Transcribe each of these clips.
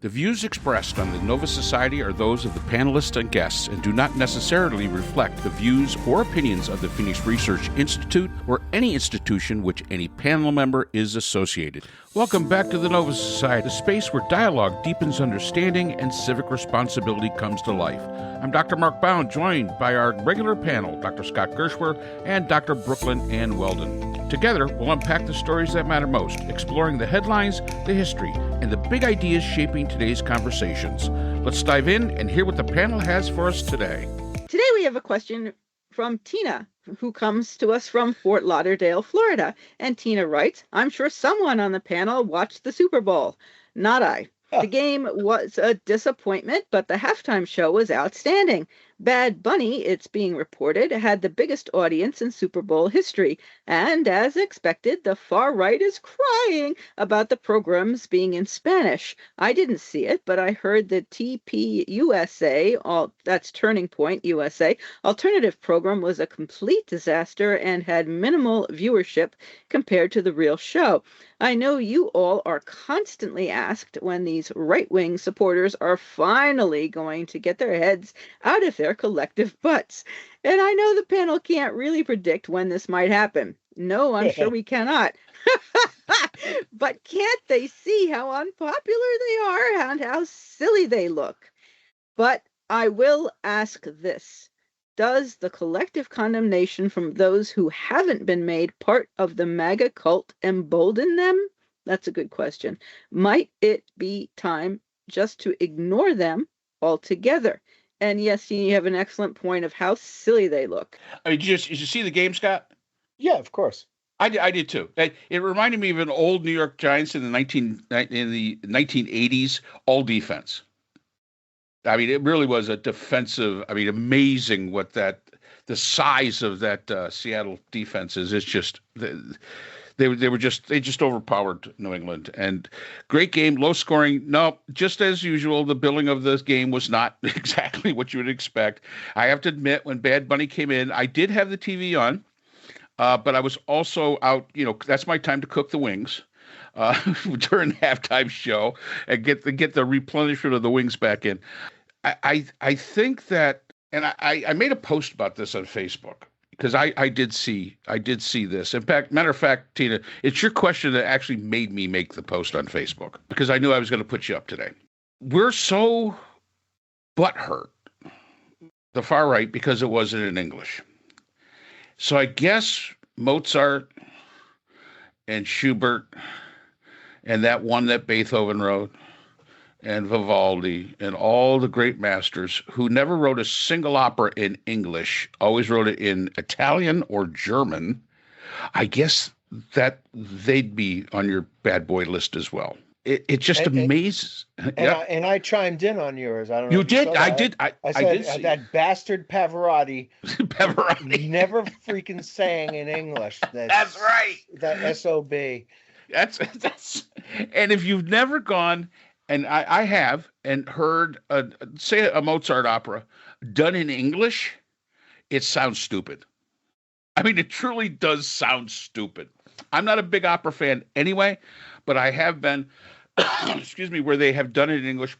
The views expressed on the Nova Society are those of the panelists and guests and do not necessarily reflect the views or opinions of the Phoenix Research Institute or any institution which any panel member is associated. Welcome back to the Nova Society, a space where dialogue deepens understanding and civic responsibility comes to life. I'm Dr. Mark Bound, joined by our regular panel, Dr. Scott Gershwer and Dr. Brooklyn Ann Weldon. Together, we'll unpack the stories that matter most, exploring the headlines, the history, and the big ideas shaping today's conversations. Let's dive in and hear what the panel has for us today. Today we have a question from Tina, who comes to us from Fort Lauderdale, Florida. And Tina writes, I'm sure someone on the panel watched the Super Bowl. Not I. The game was a disappointment, but the halftime show was outstanding. Bad Bunny, it's being reported, had the biggest audience in Super Bowl history. And as expected, the far right is crying about the programs being in Spanish. I didn't see it, but I heard the TPUSA, that's Turning Point USA, alternative program was a complete disaster and had minimal viewership compared to the real show. I know you all are constantly asked when these right-wing supporters are finally going to get their heads out of their collective butts. And I know the panel can't really predict when this might happen. No, I'm sure we cannot. But can't they see how unpopular they are and how silly they look? But I will ask this. Does the collective condemnation from those who haven't been made part of the MAGA cult embolden them? That's a good question. Might it be time just to ignore them altogether? And yes, you have an excellent point of how silly they look. I mean, did you see the game, Scott? Yeah, of course. I did too. It reminded me of an old New York Giants in the 1980s, all defense. I mean, it really was a defensive. I mean, amazing what the size of that Seattle defense is. It's just they just overpowered New England. And great game, low scoring. No, just as usual, the billing of this game was not exactly what you would expect. I have to admit, when Bad Bunny came in, I did have the TV on, but I was also out. That's my time to cook the wings. During the halftime show and get the replenishment of the wings back in. I think that, and I made a post about this on Facebook because I did see this. In fact, matter of fact, Tina, it's your question that actually made me make the post on Facebook because I knew I was going to put you up today. We're so butthurt, the far right, because it wasn't in English. So I guess Mozart and Schubert and that one that Beethoven wrote, and Vivaldi, and all the great masters who never wrote a single opera in English, always wrote it in Italian or German, I guess that they'd be on your bad boy list as well. It just amazes. And I chimed in on yours. I don't know. You did? I did. I said did that bastard Pavarotti. Pavarotti never freaking sang in English. That's right. That SOB. That's. And if you've never gone, and I have, and heard, say, a Mozart opera done in English, it sounds stupid. I mean, it truly does sound stupid. I'm not a big opera fan anyway, but I have been, excuse me, where they have done it in English,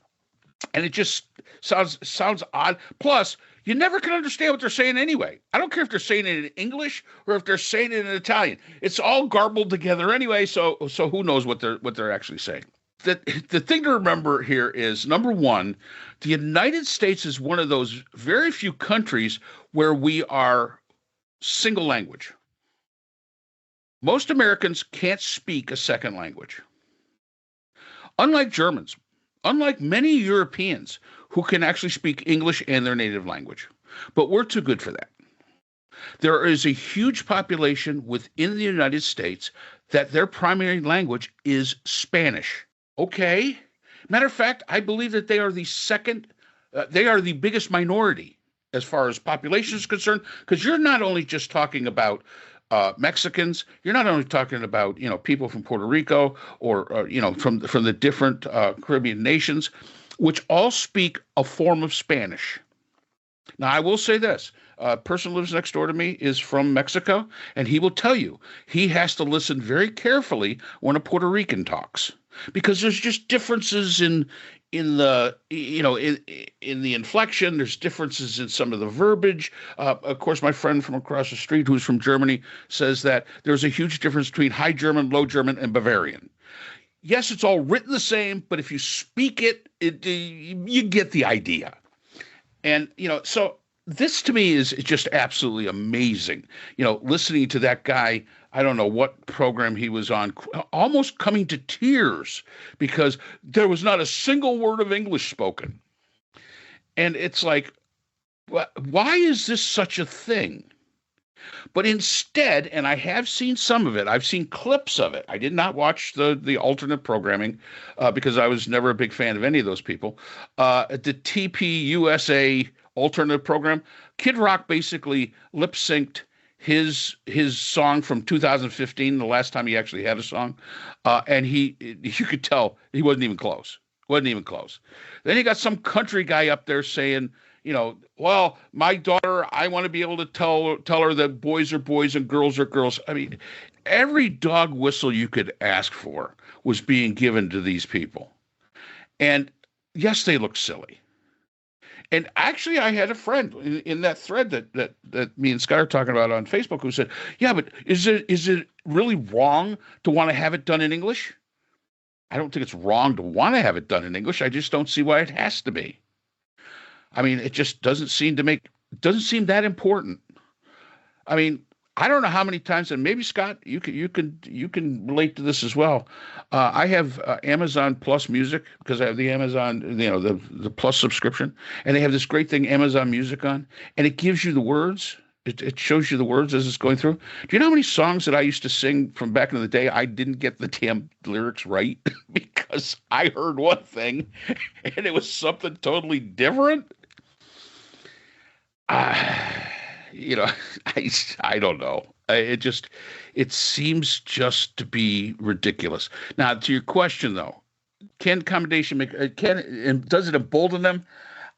and it just sounds odd. Plus, you never can understand what they're saying anyway. I don't care if they're saying it in English or if they're saying it in Italian. It's all garbled together anyway, so who knows what they're actually saying. The thing to remember here is, number one, the United States is one of those very few countries where we are single language. Most Americans can't speak a second language. Unlike Germans, unlike many Europeans who can actually speak English and their native language. But we're too good for that. There is a huge population within the United States that their primary language is Spanish. Okay. Matter of fact, I believe that they are the biggest minority as far as population is concerned, because you're not only just talking about Mexicans, you're not only talking about, people from Puerto Rico or from the different Caribbean nations, which all speak a form of Spanish. Now, I will say this. A person who lives next door to me is from Mexico, and he will tell you he has to listen very carefully when a Puerto Rican talks, because there's just differences in the in the inflection. There's differences in some of the verbiage. Of course, my friend from across the street, who's from Germany, says that there's a huge difference between High German, Low German, and Bavarian. Yes, it's all written the same, but if you speak it, you get the idea. And so this to me is just absolutely amazing. Listening to that guy, I don't know what program he was on, almost coming to tears because there was not a single word of English spoken. And it's like, why is this such a thing? But instead, and I have seen some of it, I've seen clips of it. I did not watch the alternate programming because I was never a big fan of any of those people. The TPUSA alternative program, Kid Rock basically lip synced his song from 2015, the last time he actually had a song, and you could tell he wasn't even close. Wasn't even close. Then you got some country guy up there saying, well, my daughter, I want to be able to tell her that boys are boys and girls are girls. I mean, every dog whistle you could ask for was being given to these people. And yes, they look silly. And actually, I had a friend in that thread that me and Scott are talking about on Facebook who said, yeah, but is it really wrong to want to have it done in English? I don't think it's wrong to want to have it done in English. I just don't see why it has to be. I mean, it just doesn't seem that important. I mean, I don't know how many times, and maybe Scott, you can relate to this as well. I have Amazon Plus Music because I have the Amazon, the Plus subscription, and they have this great thing, Amazon Music on, and it gives you the words. It shows you the words as it's going through. Do you know how many songs that I used to sing from back in the day I didn't get the damn lyrics right because I heard one thing and it was something totally different? I don't know. It seems just to be ridiculous. Now, to your question though, can accommodation does it embolden them?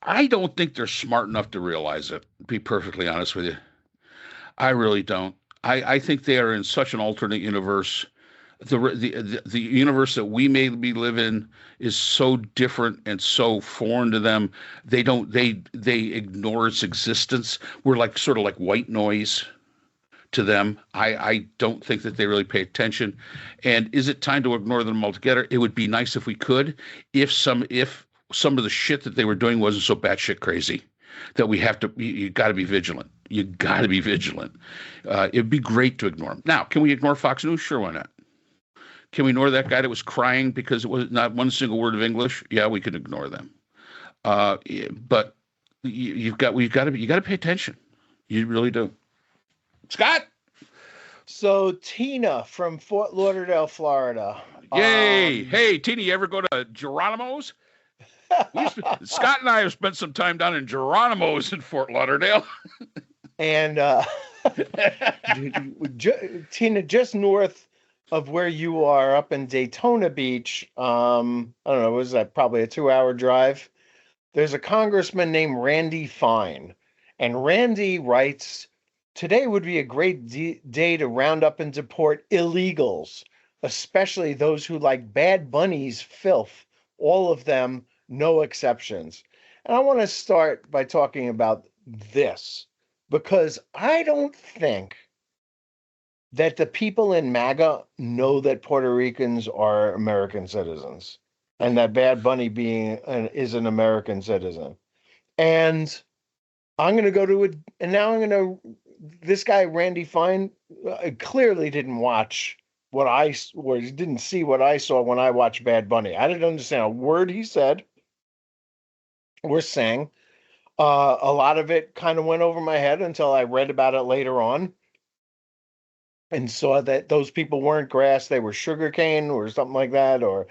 I don't think they're smart enough to realize it. To be perfectly honest with you, I really don't. I think they are in such an alternate universe. The universe that we maybe live in is so different and so foreign to them. They ignore its existence. We're like sort of like white noise to them. I don't think that they really pay attention. And is it time to ignore them altogether? It would be nice if we could, if some of the shit that they were doing wasn't so batshit crazy that you got to be vigilant. You got to be vigilant. It'd be great to ignore them. Now, can we ignore Fox News? Sure, why not? Can we ignore that guy that was crying because it was not one single word of English? Yeah, we can ignore them. But you got to pay attention. You really do. Scott. So Tina from Fort Lauderdale, Florida. Yay! Hey, Tina, you ever go to Geronimo's? Scott and I have spent some time down in Geronimo's in Fort Lauderdale. And Tina, just north of where you are, up in Daytona Beach, I don't know, was that probably a 2-hour drive? There's a congressman named Randy Fine. And Randy writes, today would be a great day to round up and deport illegals, especially those who like Bad Bunny's filth, all of them, no exceptions. And I want to start by talking about this, because I don't think that the people in MAGA know that Puerto Ricans are American citizens and that Bad Bunny is an American citizen. And I'm going to go to it. And now this guy, Randy Fine, clearly didn't watch he didn't see what I saw when I watched Bad Bunny. I didn't understand a word he said or sang. A lot of it kind of went over my head until I read about it later on and saw that those people weren't grass, they were sugarcane or something like that, or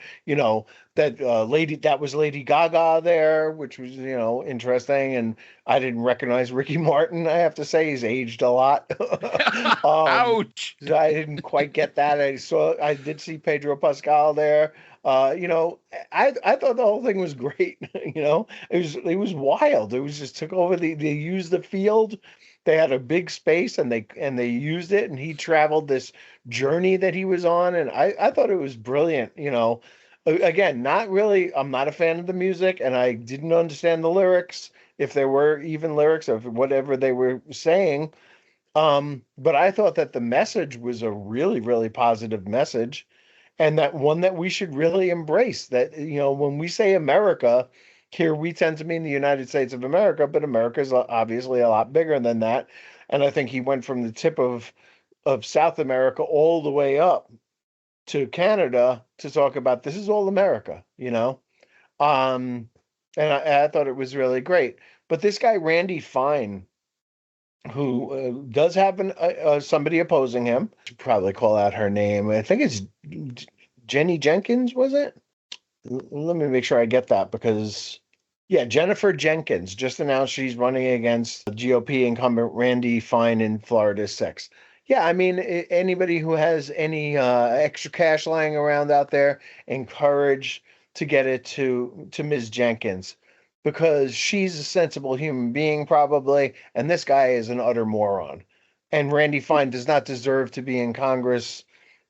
that was Lady Gaga there, which was interesting. And I didn't recognize Ricky Martin. I have to say he's aged a lot. Ouch! I didn't quite get that. I did see Pedro Pascal there. I thought the whole thing was great. It was wild. It was just took over they used the field. They had a big space and they used it, and he traveled this journey that he was on. And I thought it was brilliant. Again, not really. I'm not a fan of the music, and I didn't understand the lyrics, if there were even lyrics of whatever they were saying. But I thought that the message was a really, really positive message, and that one that we should really embrace. That, when we say America, here we tend to mean the United States of America, but America is obviously a lot bigger than that. And I think he went from the tip of South America all the way up to Canada to talk about this is all America. Um, and I thought it was really great. But this guy, Randy Fine, who does have somebody opposing him, should probably call out her name. I think it's Jenny Jenkins, was it? Let me make sure I get that because, yeah, Jennifer Jenkins just announced she's running against GOP incumbent Randy Fine in Florida 6. Yeah, I mean, anybody who has any extra cash lying around out there, encourage to get it to Ms. Jenkins because she's a sensible human being, probably, and this guy is an utter moron. And Randy Fine does not deserve to be in Congress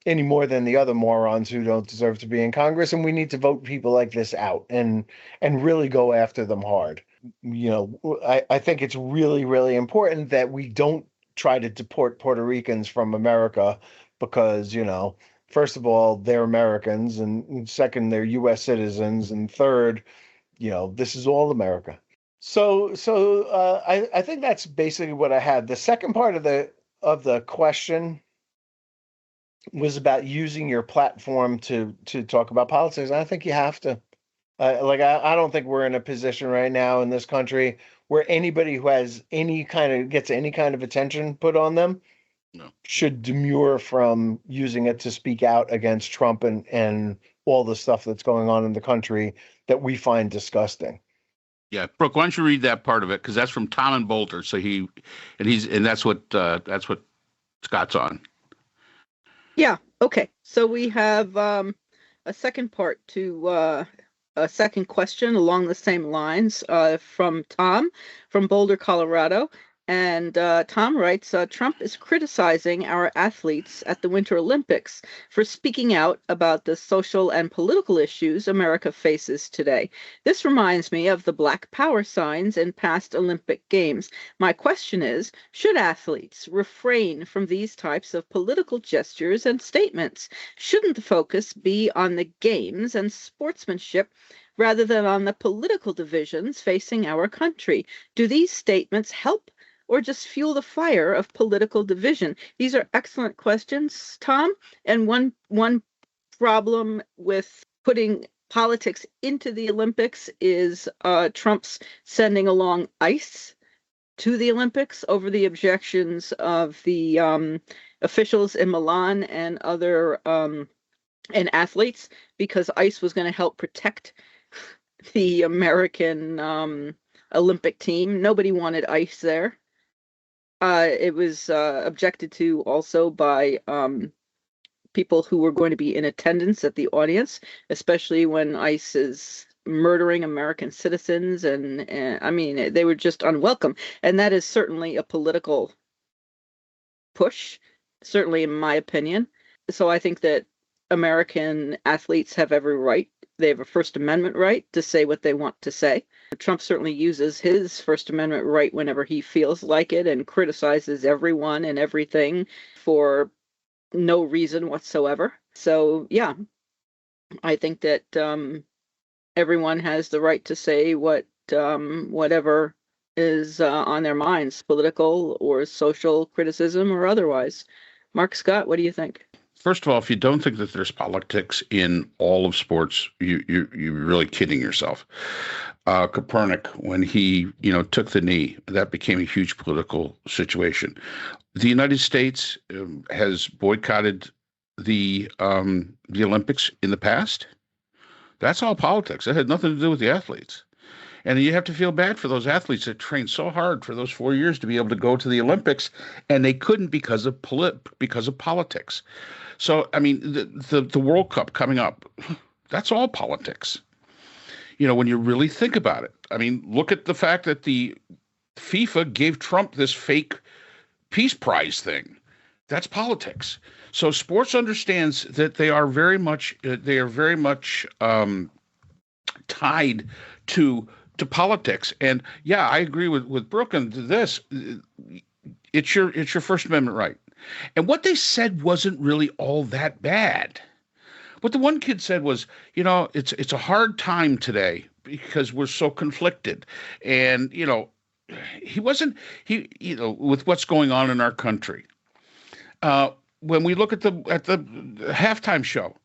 any more than the other morons who don't deserve to be in Congress. And we need to vote people like this out and really go after them hard. I think it's really, really important that we don't try to deport Puerto Ricans from America because, first of all, they're Americans, and second, they're U.S. citizens, and third, this is all America. So I think that's basically what I had. The second part of the question was about using your platform to talk about politics. I think you have to. I don't think we're in a position right now in this country where anybody who has gets any kind of attention put on them should demur from using it to speak out against Trump and all the stuff that's going on in the country that we find disgusting. Yeah, Brooke, why don't you read that part of it because that's from Tom and Bolter. So that's what Scott's on. Yeah. Okay. So we have a second part to a second question along the same lines from Tom from Boulder, Colorado. And Tom writes, Trump is criticizing our athletes at the Winter Olympics for speaking out about the social and political issues America faces today. This reminds me of the Black Power signs in past Olympic Games. My question is, should athletes refrain from these types of political gestures and statements? Shouldn't the focus be on the games and sportsmanship rather than on the political divisions facing our country? Do these statements help or just fuel the fire of political division? These are excellent questions, Tom. And one problem with putting politics into the Olympics is Trump's sending along ICE to the Olympics over the objections of the officials in Milan and other and athletes, because ICE was going to help protect the American Olympic team. Nobody wanted ICE there. It was objected to also by people who were going to be in attendance at the audience, especially when ICE is murdering American citizens. And I mean, they were just unwelcome. And that is certainly a political push, certainly in my opinion. So I think that American athletes have every right. They have a First Amendment right to say what they want to say. Trump certainly uses his First Amendment right whenever he feels like it and criticizes everyone and everything for no reason whatsoever. So, yeah, I think that everyone has the right to say whatever is on their minds, political or social criticism or otherwise. Mark Scott, what do you think? First of all, if you don't think that there's politics in all of sports, you're really kidding yourself. Copernic, when he took the knee, that became a huge political situation. The United States has boycotted the Olympics in the past. That's all politics. That had nothing to do with the athletes. And you have to feel bad for those athletes that trained so hard for those 4 years to be able to go to the Olympics, and they couldn't because of politics. So, I mean, the World Cup coming up, that's all politics. When you really think about it. I mean, look at the fact that the FIFA gave Trump this fake peace prize thing. That's politics. So sports understands that they are very much tied to politics. And yeah, I agree with Brooke on this. It's your First Amendment right. And what they said wasn't really all that bad. What the one kid said was, it's a hard time today because we're so conflicted. And, he wasn't with what's going on in our country. When we look at the halftime show,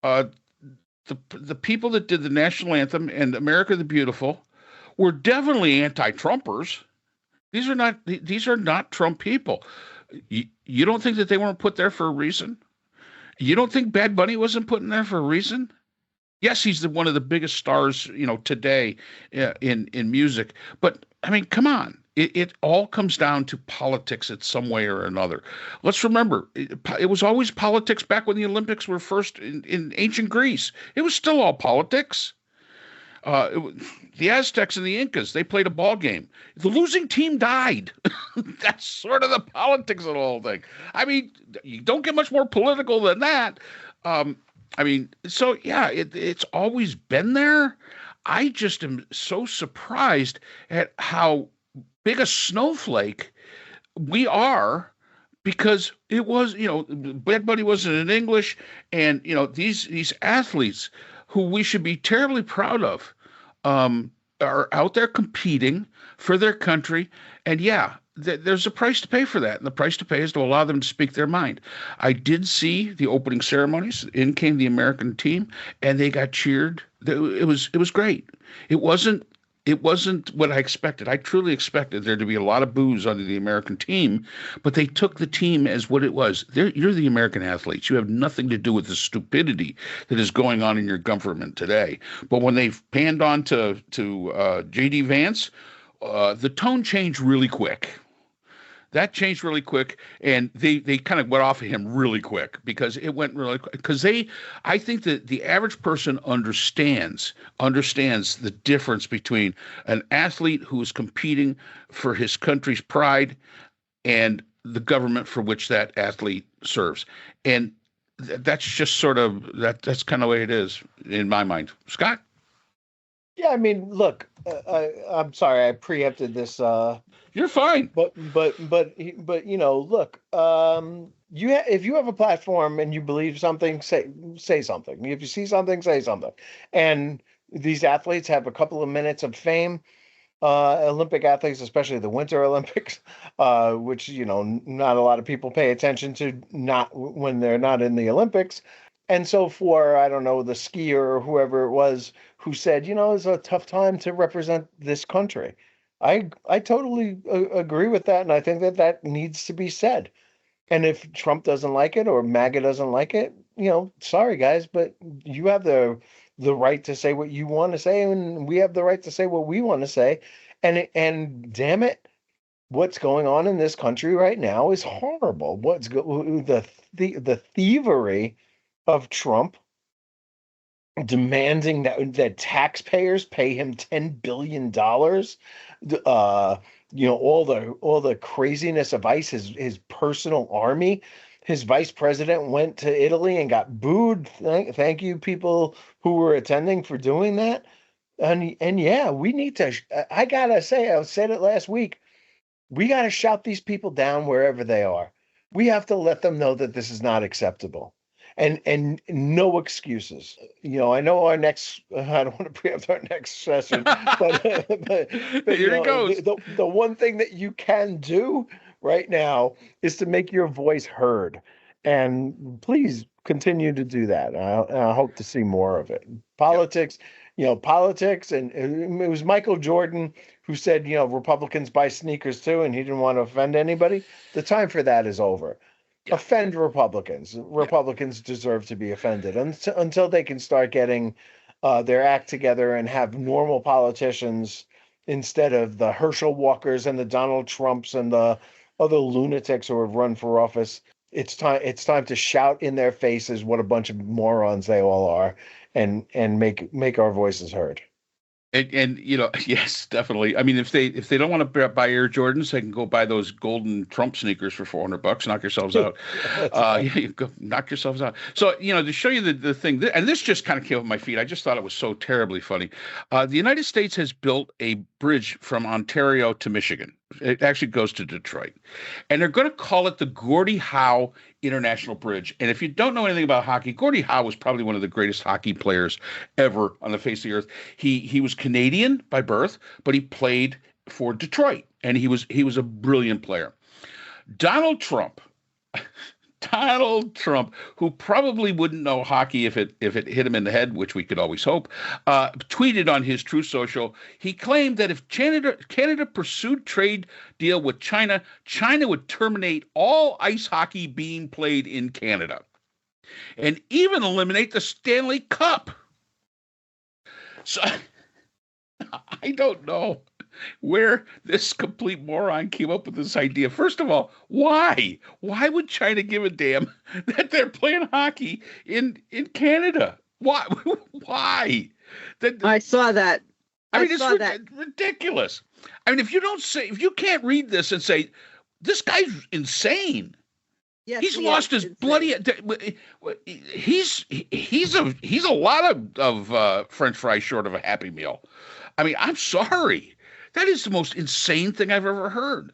uh, the people that did the national anthem and America the Beautiful were definitely anti-Trumpers. These are not Trump people. You don't think that they weren't put there for a reason? You don't think Bad Bunny wasn't put in there for a reason? Yes, he's one of the biggest stars, today in music. But I mean, come on. It all comes down to politics in some way or another. Let's remember, it was always politics back when the Olympics were first in ancient Greece. It was still all politics. The Aztecs and the Incas, they played a ball game. The losing team died. That's sort of the politics of the whole thing. I mean, you don't get much more political than that. So yeah, it's always been there. I just am so surprised at how big a snowflake we are because it was, Bad Bunny wasn't in English, and these athletes who we should be terribly proud of are out there competing for their country, and yeah, there's a price to pay for that, and the price to pay is to allow them to speak their mind. I did see the opening ceremonies. In came the American team, and they got cheered. It was great. It wasn't what I expected. I truly expected there to be a lot of boos under the American team, but they took the team as what it was. You're the American athletes. You have nothing to do with the stupidity that is going on in your government today. But when they panned on to J.D. Vance, the tone changed really quick. That changed really quick, and they kind of went off of him really quick because it went really quick. Because I think that the average person understands the difference between an athlete who is competing for his country's pride and the government for which that athlete serves, and that's just sort of that's kind of the way it is in my mind. Scott? Yeah, I mean, look, I'm sorry I preempted this. You're fine. But look, if you have a platform and you believe something, say something. If you see something, say something. And these athletes have a couple of minutes of fame. Olympic athletes, especially the Winter Olympics, which not a lot of people pay attention to, not when they're not in the Olympics. And so for, I don't know, the skier or whoever it was who said, it's a tough time to represent this country. I totally agree with that, and I think that needs to be said. And if Trump doesn't like it or MAGA doesn't like it, sorry guys, but you have the right to say what you want to say, and we have the right to say what we want to say. And damn it, what's going on in this country right now is horrible. The thievery of Trump demanding that taxpayers pay him $10 billion. All the craziness of ICE, his personal army. His vice president went to Italy and got booed. Thank you, people who were attending, for doing that. And yeah, we need to. I gotta say, I said it last week. We gotta shout these people down wherever they are. We have to let them know that this is not acceptable. And no excuses. I know our next. I don't want to preempt our next session, but Here it goes. The one thing that you can do right now is to make your voice heard, and please continue to do that. I hope to see more of it. Politics, politics, and it was Michael Jordan who said, Republicans buy sneakers too, and he didn't want to offend anybody. The time for that is over. Yeah. Offend Republicans. Republicans deserve to be offended until they can start getting their act together and have normal politicians instead of the Herschel Walkers and the Donald Trumps and the other lunatics who have run for office. It's time to shout in their faces what a bunch of morons they all are, and make our voices heard. And yes, definitely. I mean, if they don't want to buy Air Jordans, they can go buy those golden Trump sneakers for $400. Knock yourselves out. That's right. Yeah, you go knock yourselves out. So to show you the thing, and this just kind of came up my feet. I just thought it was so terribly funny. The United States has built a bridge from Ontario to Michigan. It actually goes to Detroit, and they're going to call it the Gordie Howe International Bridge. And if you don't know anything about hockey, Gordie Howe was probably one of the greatest hockey players ever on the face of the earth. He was Canadian by birth, but he played for Detroit, and he was a brilliant player. Donald Trump, who probably wouldn't know hockey if it hit him in the head, which we could always hope, tweeted on his True Social. He claimed that if Canada pursued trade deal with China, China would terminate all ice hockey being played in Canada, and even eliminate the Stanley Cup. So I don't know where this complete moron came up with this idea. First of all, why? Why would China give a damn that they're playing hockey in Canada? Why? Why? I saw that. I mean, it's ridiculous. I mean, if you can't read this and say, this guy's insane. Yes, He's lost his bloody. He's a lot of French fries short of a Happy Meal. I mean, I'm sorry. That is the most insane thing I've ever heard.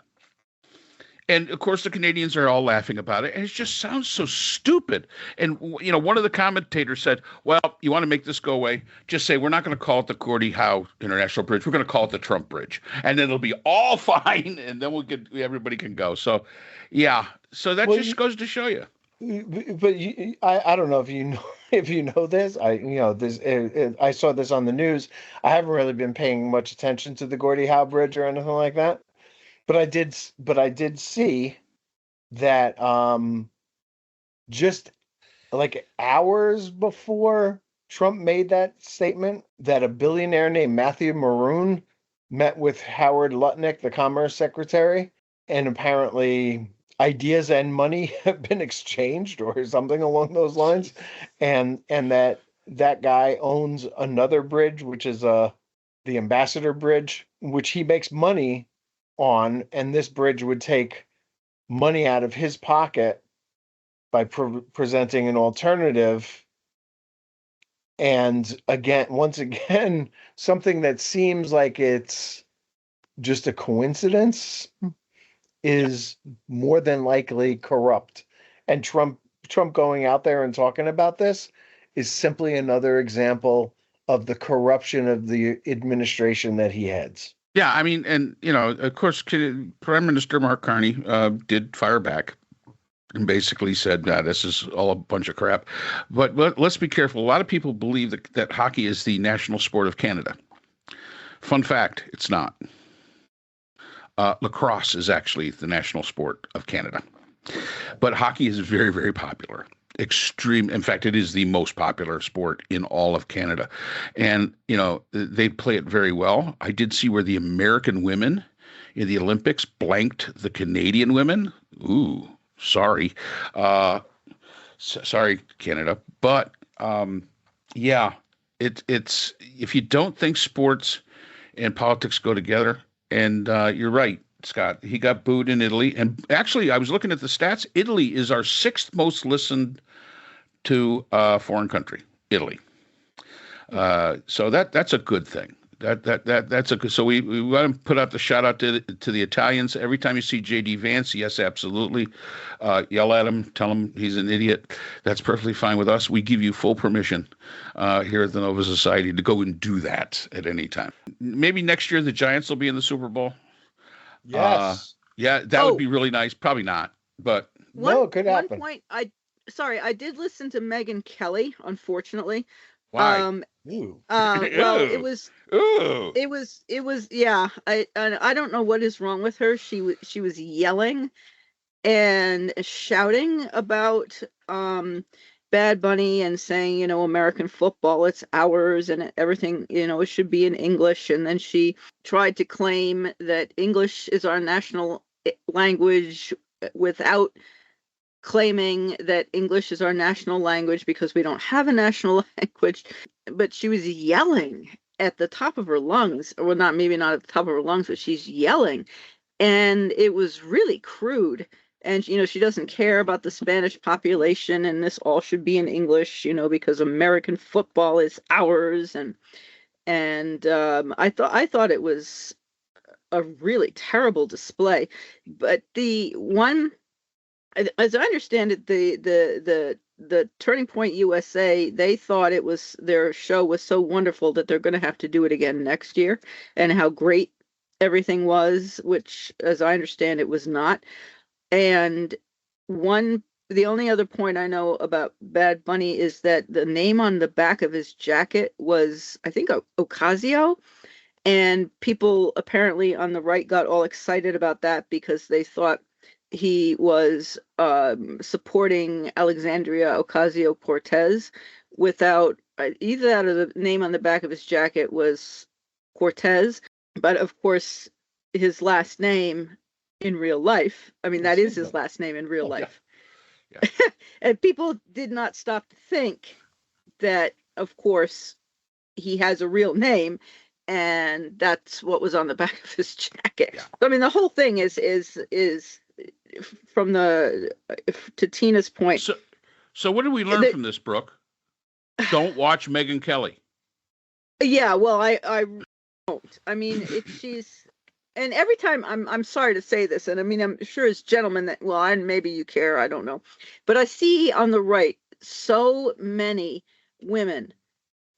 And of course, the Canadians are all laughing about it, and it just sounds so stupid. And one of the commentators said, "Well, you want to make this go away? Just say we're not going to call it the Gordie Howe International Bridge. We're going to call it the Trump Bridge, and then it'll be all fine, and then everybody can go." So, yeah. So that just goes to show you. But I don't know if you know this. I saw this on the news. I haven't really been paying much attention to the Gordie Howe Bridge or anything like that. But I did see that just like hours before Trump made that statement, that a billionaire named Matthew Maroon met with Howard Lutnick, the Commerce Secretary, and apparently ideas and money have been exchanged or something along those lines, and that guy owns another bridge, which is the Ambassador Bridge, which he makes money on, and this bridge would take money out of his pocket by presenting an alternative. And once again, something that seems like it's just a coincidence is more than likely corrupt. And Trump going out there and talking about this is simply another example of the corruption of the administration that he heads. Yeah, I mean, and of course, Prime Minister Mark Carney did fire back and basically said, this is all a bunch of crap. But let's be careful. A lot of people believe that hockey is the national sport of Canada. Fun fact, it's not. Lacrosse is actually the national sport of Canada. But hockey is very, very popular. In fact, it is the most popular sport in all of Canada. And, they play it very well. I did see where the American women in the Olympics blanked the Canadian women. Ooh, sorry. Sorry, Canada. But, yeah, it's if you don't think sports and politics go together, and you're right, Scott, he got booed in Italy. And actually, I was looking at the stats. Italy is our 6th most listened to foreign country, Italy. So that's a good thing. That's a good. So we want to put out the shout out to the Italians. Every time you see J.D. Vance, yes, absolutely, yell at him, tell him he's an idiot. That's perfectly fine with us. We give you full permission here at the Nova Society to go and do that at any time. Maybe next year the Giants will be in the Super Bowl. Yes. Yeah, that would be really nice. Probably not, but it could happen. One point, I did listen to Megyn Kelly, unfortunately. Why? Well, it was yeah. I don't know what is wrong with her. She was yelling and shouting about Bad Bunny and saying, American football, it's ours, and everything, it should be in English. And then she tried to claim that English is our national language without claiming that English is our national language because we don't have a national language. But she was yelling at the top of her lungs, or not, maybe not at the top of her lungs, but she's yelling. And it was really crude. And, she doesn't care about the Spanish population, and this all should be in English, because American football is ours. And I thought it was a really terrible display. But the one, as I understand it, the Turning Point USA, they thought their show was so wonderful that they're going to have to do it again next year, and how great everything was, which, as I understand, it was not. And the only other point I know about Bad Bunny is that the name on the back of his jacket was, I think, Ocasio. And people apparently on the right got all excited about that because they thought he was supporting Alexandria Ocasio-Cortez without either that, or the name on the back of his jacket was Cortez. But of course, his last name in real life, I mean, that is his last name in real life. Yeah. And people did not stop to think that, of course, he has a real name, and that's what was on the back of his jacket. Yeah. I mean, the whole thing is from to Tina's point. So what did we learn from this, Brooke? Don't watch Megyn Kelly. Yeah, well, I won't. I mean, she's, and every time, I'm sorry to say this, and I mean, I'm sure as gentlemen that, well, and maybe you care, I don't know, but I see on the right so many women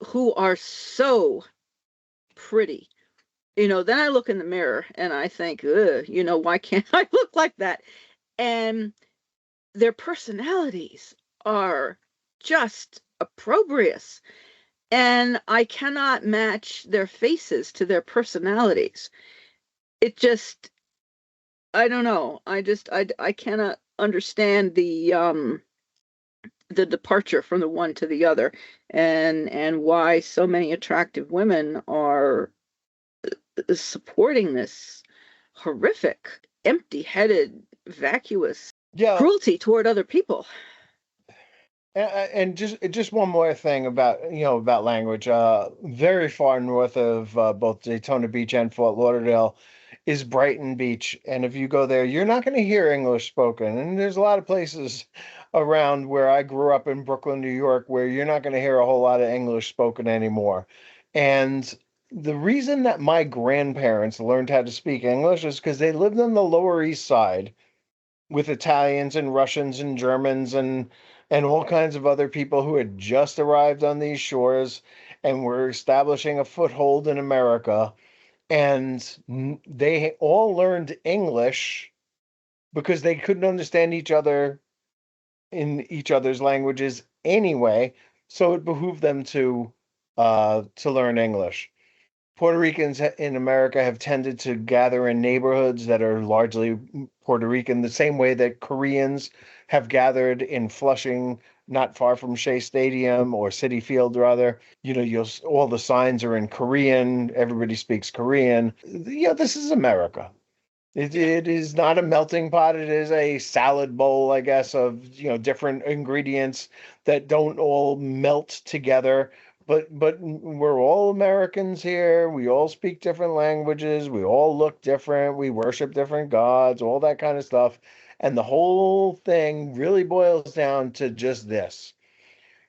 who are so pretty. Then I look in the mirror and I think, why can't I look like that? And their personalities are just opprobrious. And I cannot match their faces to their personalities. It just, I don't know. I cannot understand the departure from the one to the other, and why so many attractive women are supporting this horrific, empty-headed, vacuous cruelty toward other people. And just one more thing about language. Very far north of both Daytona Beach and Fort Lauderdale is Brighton Beach, and if you go there, you're not going to hear English spoken. And there's a lot of places around where I grew up in Brooklyn, New York, where you're not going to hear a whole lot of English spoken anymore. And the reason that my grandparents learned how to speak English is because they lived on the Lower East Side with Italians and Russians and Germans and all kinds of other people who had just arrived on these shores and were establishing a foothold in America. And they all learned English because they couldn't understand each other in each other's languages anyway. So it behooved them to learn English. Puerto Ricans in America have tended to gather in neighborhoods that are largely Puerto Rican, the same way that Koreans have gathered in Flushing, not far from Shea Stadium, or Citi Field, rather. All the signs are in Korean. Everybody speaks Korean. This is America. It is not a melting pot. It is a salad bowl, I guess, of different ingredients that don't all melt together. But we're all Americans here. We all speak different languages. We all look different. We worship different gods, all that kind of stuff. And the whole thing really boils down to just this.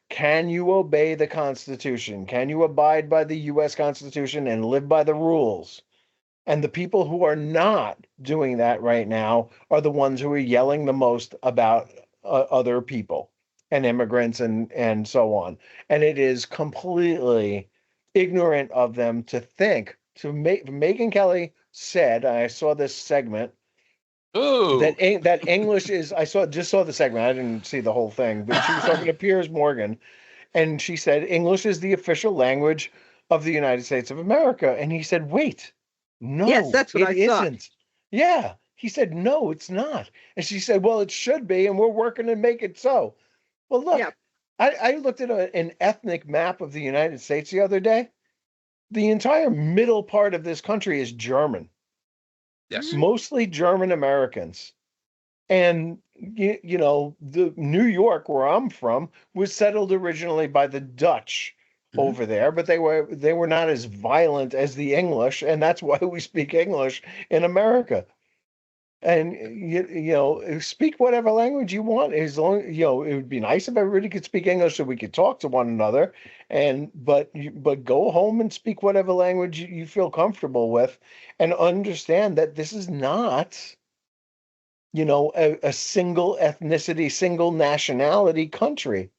Can you obey the Constitution? Can you abide by the U.S. Constitution and live by the rules? And the people who are not doing that right now are the ones who are yelling the most about other people and immigrants and so on. And it is completely ignorant of them to think, Megyn Kelly said, I saw this segment, that English is, just saw the segment, I didn't see the whole thing, but she was talking to Piers Morgan, and she said, English is the official language of the United States of America. And he said, wait, no, yes, that's what I isn't. Thought. Yeah. He said, no, it's not. And she said, well, it should be, and we're working to make it so. Well, look, yeah. I looked at an ethnic map of the United States the other day. The entire middle part of this country is German. Yes. Mostly German Americans. And, the New York, where I'm from, was settled originally by the Dutch over there, but they were not as violent as the English, and that's why we speak English in America. And speak whatever language you want, as long it would be nice if everybody could speak English so we could talk to one another. But go home and speak whatever language you feel comfortable with, and understand that this is not, a single ethnicity, single nationality country.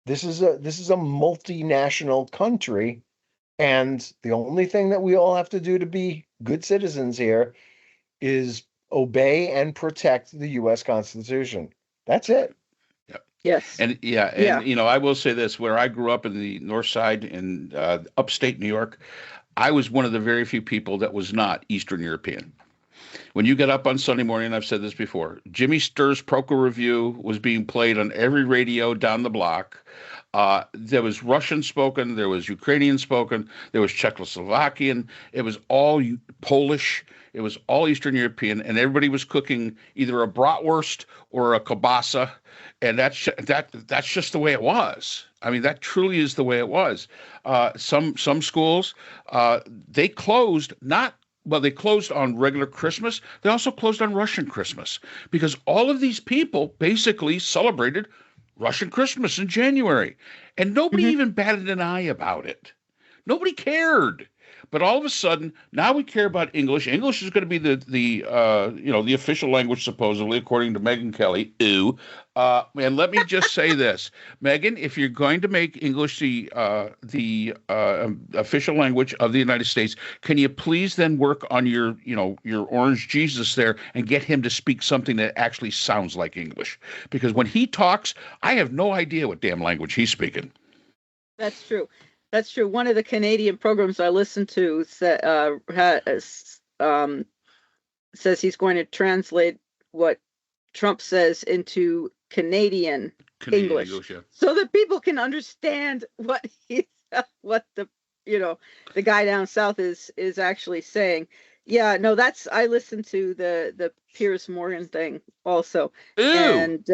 This is a multinational country, and the only thing that we all have to do to be good citizens here is obey and protect the U.S. Constitution. That's it. Yep. Yes. And I will say this: where I grew up in the North Side in upstate New York, I was one of the very few people that was not Eastern European. When you get up on Sunday morning, I've said this before, Jimmy Sturr's Proco Review was being played on every radio down the block. There was Russian spoken, there was Ukrainian spoken, there was Czechoslovakian, it was all Polish, it was all Eastern European, and everybody was cooking either a bratwurst or a kielbasa, and that's just the way it was. I mean, that truly is the way it was. Some schools, they closed they closed on regular Christmas. They also closed on Russian Christmas because all of these people basically celebrated Russian Christmas in January, and nobody even batted an eye about it. Nobody cared. But all of a sudden, now we care about English. English is going to be the official language, supposedly, according to Megyn Kelly. Ew. And let me just say this, Megyn, if you're going to make English the official language of the United States, can you please then work on your orange Jesus there and get him to speak something that actually sounds like English? Because when he talks, I have no idea what damn language he's speaking. That's true. That's true. One of the Canadian programs I listen to says he's going to translate what Trump says into Canadian English, so that people can understand what the guy down south is actually saying. Yeah, no, I listened to the Piers Morgan thing also. Ew. And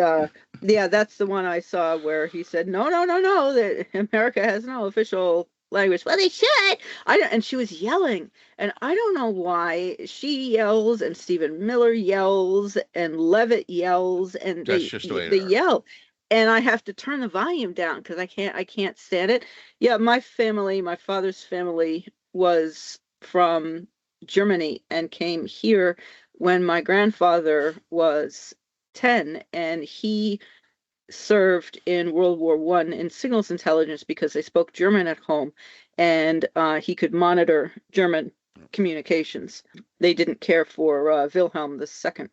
that's the one I saw where he said, no, that America has no official language. Well, they should. And she was yelling, and I don't know why she yells, and Stephen Miller yells, and Levitt yells, and that's just the way they yell. And I have to turn the volume down because I can't stand it. Yeah, my father's family was from Germany and came here when my grandfather was 10, and he served in World War I in signals intelligence because they spoke German at home, and he could monitor German communications. They didn't care for Wilhelm II,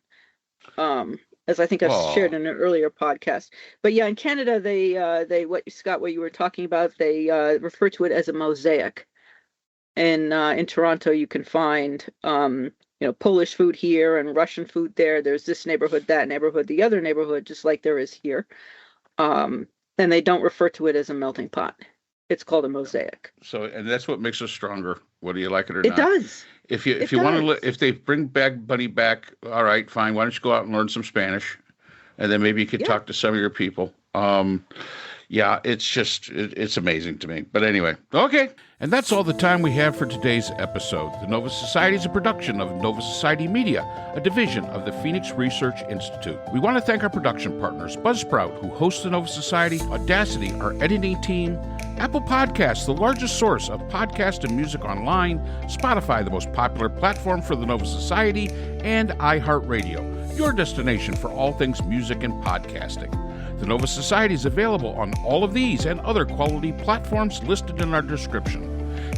as I think I've shared in an earlier podcast. But yeah, in Canada, they what you were talking about, they refer to it as a mosaic. In Toronto, you can find Polish food here and Russian food there. There's this neighborhood, that neighborhood, the other neighborhood, just like there is here. And they don't refer to it as a melting pot. It's called a mosaic. So, and that's what makes us stronger, whether you like it or not. It does. If you want to, if they bring Bunny back, all right, fine. Why don't you go out and learn some Spanish, and then maybe you could talk to some of your people. Yeah, it's amazing to me. But anyway, okay. And that's all the time we have for today's episode. The Nova Society is a production of Nova Society Media, a division of the Phoenix Research Institute. We want to thank our production partners, Buzzsprout, who hosts the Nova Society, Audacity, our editing team, Apple Podcasts, the largest source of podcast and music online, Spotify, the most popular platform for the Nova Society, and iHeartRadio, your destination for all things music and podcasting. The Nova Society is available on all of these and other quality platforms listed in our description.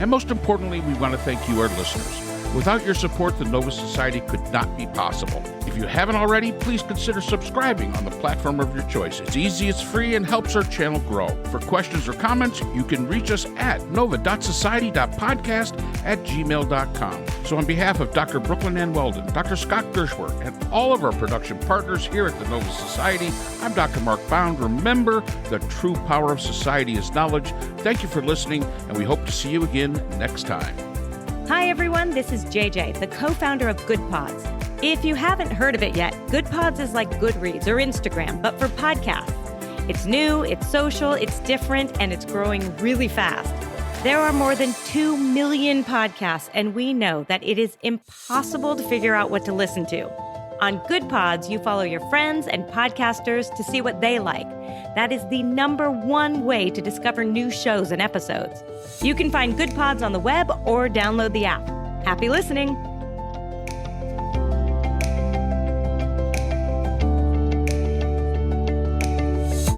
And most importantly, we want to thank you, our listeners. Without your support, the Nova Society could not be possible. If you haven't already, please consider subscribing on the platform of your choice. It's easy, it's free, and helps our channel grow. For questions or comments, you can reach us at nova.society.podcast@gmail.com. So on behalf of Dr. Brooklyn Ann Weldon, Dr. Scott Gershworth, and all of our production partners here at the Nova Society, I'm Dr. Mark Bound. Remember, the true power of society is knowledge. Thank you for listening, and we hope to see you again next time. Hi everyone, this is JJ, the co-founder of Good Pods. If you haven't heard of it yet, Good Pods is like Goodreads or Instagram, but for podcasts. It's new, it's social, it's different, and it's growing really fast. There are more than 2 million podcasts, and we know that it is impossible to figure out what to listen to. On Good Pods, you follow your friends and podcasters to see what they like. That is the #1 way to discover new shows and episodes. You can find Good Pods on the web or download the app. Happy listening!